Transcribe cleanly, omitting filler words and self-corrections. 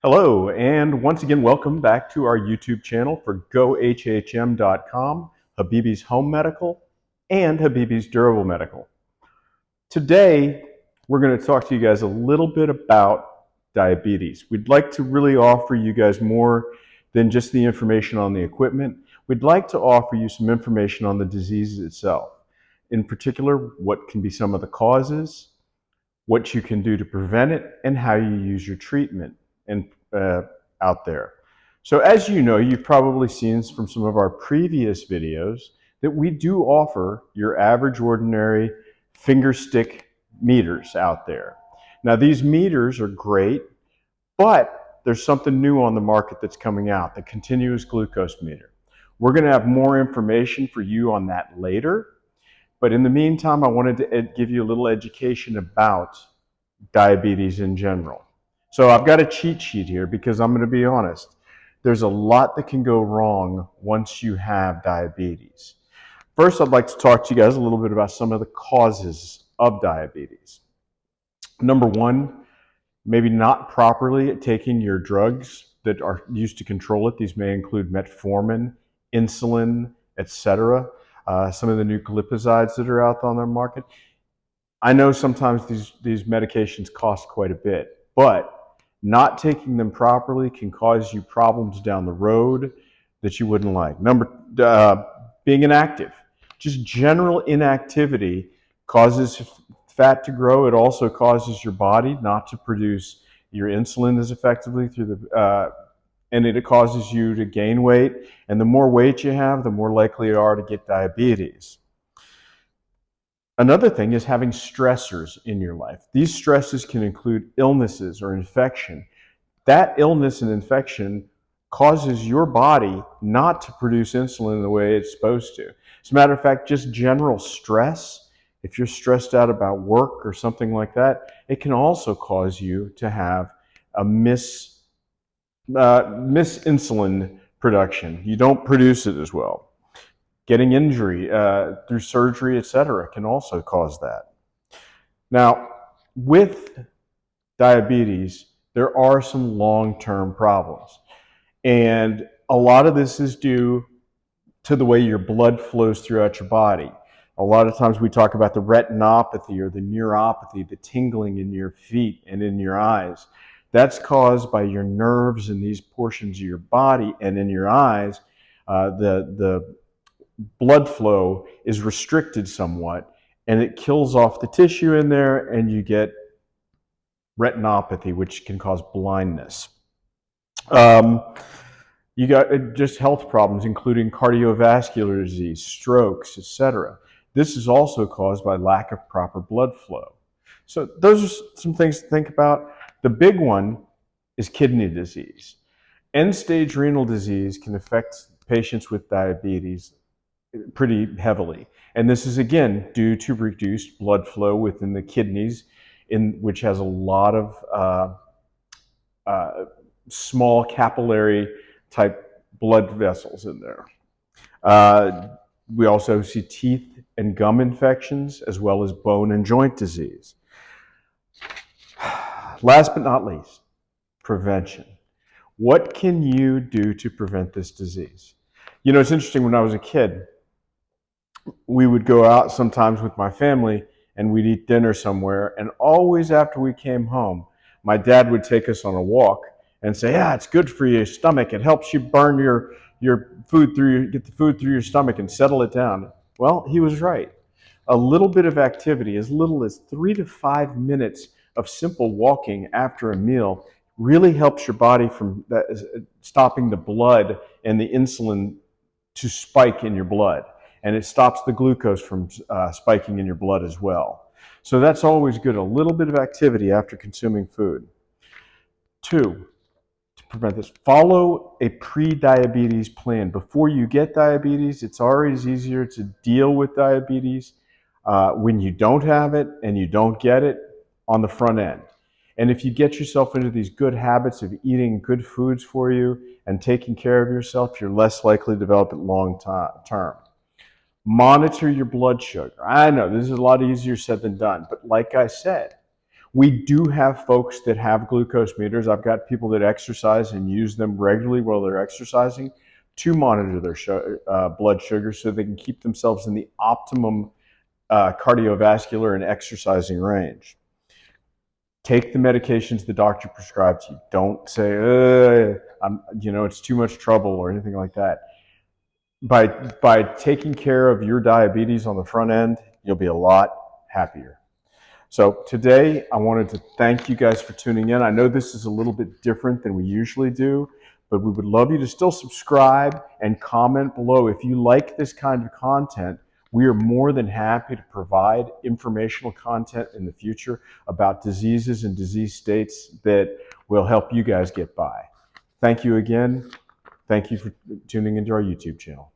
Hello, and once again, welcome back to our YouTube channel for GoHHM.com, Habibi's Home Medical, and Habibi's Durable Medical. Today, we're going to talk to you guys a little bit about diabetes. We'd like to really offer you guys more than just the information on the equipment. We'd like to offer you some information on the disease itself. In particular, what can be some of the causes, what you can do to prevent it, and how you use your treatment and out there. So as you know, you've probably seen from some of our previous videos that we do offer your average ordinary finger stick meters out there. Now these meters are great, but there's something new on the market that's coming out, the continuous glucose meter. We're going to have more information for you on that later, but in the meantime, I wanted to give you a little education about diabetes in general. So I've got a cheat sheet here because I'm going to be honest. There's a lot that can go wrong once you have diabetes. First, I'd like to talk to you guys a little bit about some of the causes of diabetes. Number one, maybe not properly taking your drugs that are used to control it. These may include metformin, insulin, etc. Some of the new glipizides that are out on the market. I know sometimes these medications cost quite a bit, but not taking them properly can cause you problems down the road that you wouldn't like. Being inactive. Just general inactivity causes fat to grow. It also causes your body not to produce your insulin as effectively and it causes you to gain weight. And the more weight you have, the more likely you are to get diabetes. Another thing is having stressors in your life. These stresses can include illnesses or infection. That illness and infection causes your body not to produce insulin the way it's supposed to. As a matter of fact, just general stress, if you're stressed out about work or something like that, it can also cause you to have a misinsulin production. You don't produce it as well. Getting injury through surgery, etc., can also cause that. Now, with diabetes, there are some long-term problems. And a lot of this is due to the way your blood flows throughout your body. A lot of times we talk about the retinopathy or the neuropathy, the tingling in your feet and in your eyes. That's caused by your nerves in these portions of your body and in your eyes. The blood flow is restricted somewhat, and it kills off the tissue in there, and you get retinopathy, which can cause blindness. You got just health problems, including cardiovascular disease, strokes, etc. This is also caused by lack of proper blood flow. So those are some things to think about. The big one is kidney disease. End-stage renal disease can affect patients with diabetes pretty heavily. And this is, again, due to reduced blood flow within the kidneys, which has a lot of small capillary type blood vessels in there. We also see teeth and gum infections, as well as bone and joint disease. Last but not least, prevention. What can you do to prevent this disease? You know, it's interesting, when I was a kid, we would go out sometimes with my family and we'd eat dinner somewhere, and always after we came home, my dad would take us on a walk and say, yeah, it's good for your stomach. It helps you burn your food get the food through your stomach and settle it down. Well, he was right. A little bit of activity, as little as 3 to 5 minutes of simple walking after a meal, really helps your body from stopping the blood and the insulin to spike in your blood. And it stops the glucose from spiking in your blood as well. So that's always good, a little bit of activity after consuming food. 2, to prevent this, follow a pre-diabetes plan. Before you get diabetes, it's always easier to deal with diabetes when you don't have it and you don't get it on the front end. And if you get yourself into these good habits of eating good foods for you and taking care of yourself, you're less likely to develop it long term. Monitor your blood sugar. I know this is a lot easier said than done, but like I said, We do have folks that have glucose meters. I've got people that exercise and use them regularly while they're exercising to monitor their blood sugar so they can keep themselves in the optimum cardiovascular and exercising range. Take the medications the doctor prescribes you. Don't say, it's too much trouble or anything like that. By taking care of your diabetes on the front end, you'll be a lot happier. So today, I wanted to thank you guys for tuning in. I know this is a little bit different than we usually do, but we would love you to still subscribe and comment below. If you like this kind of content, we are more than happy to provide informational content in the future about diseases and disease states that will help you guys get by. Thank you again. Thank you for tuning into our YouTube channel.